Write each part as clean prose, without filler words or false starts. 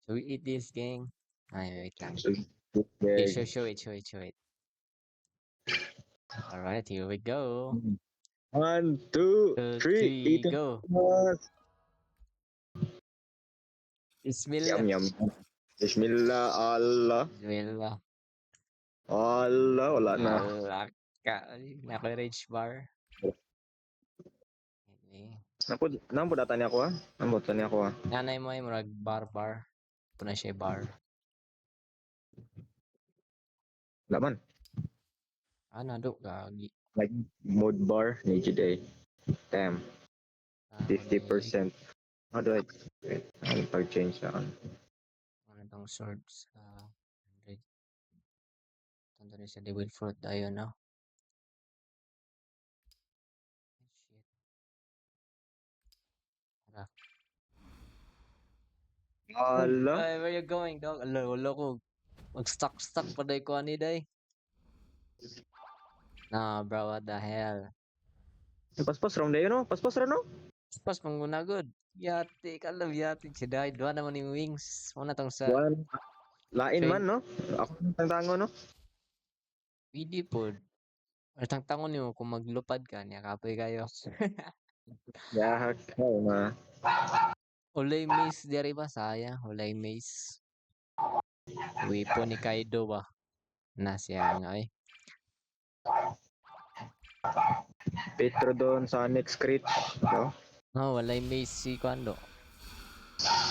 Should we eat this, gang? Ay, wait lang. Okay. Show it. Alright, here we go. 1, 2, 2, 3, 3, eating. go. Yum Bismillah. yum. Bismillah, Allah. Bismillah. Allah, wala na. Allah ka. Naka-rage bar. Okay. Nampo data niya ako ha? Nampo data niya ako ha? Nanay mo ay murag bar. Ito na siya bar. Laman. Ano, do, gagi. Like, mode bar, need you day. Damn, Ah, 50%. How do I... Wait, I'll pag-change na on. ano tong swords? 100. Tanto rin sa devil fruit. Ayun, no? Shit. Tara. Allah. Ay, where you going, dog? Wala ko. Mag-stuck pa day ko ani day. Nah, bro, what the hell? Paspas ram dayo no? Paspas ram no? Pas menggunagod. Yati, kalau yati. Siday, dua naman yung wings. Muna tong sa One. Lain train. man no? Ako ng tango no? PD pod. Atang tangon nyo kung maglupad ka niya, kapoy kayo. Yahak ka na. Ulay maze diri ba? Sayang, ulay maze. Wipo ni Kaido ba? Na siya nga eh. Petrodon sa next crit. No? No, walay maze si Kwando.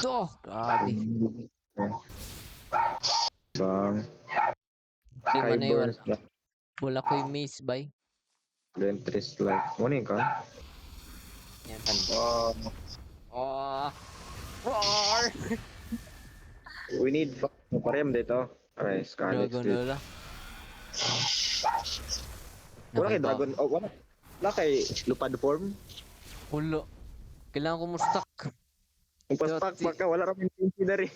Oh, grabe. Bang. Di man ay Kyburns. wala ko yung maze bay. Ventress like. Morning ka? Yan kan. Oh. Roar! We need parem dito. Alright, scan next Dragon crit. wala. Wala kay Dragon. Oh, wala. Wala kay Lupad form. Ulo. Kailangan ko mo stock. Kung paspak ka, wala rin yung dari.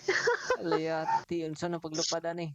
Alayati, unsa na paglupadan eh.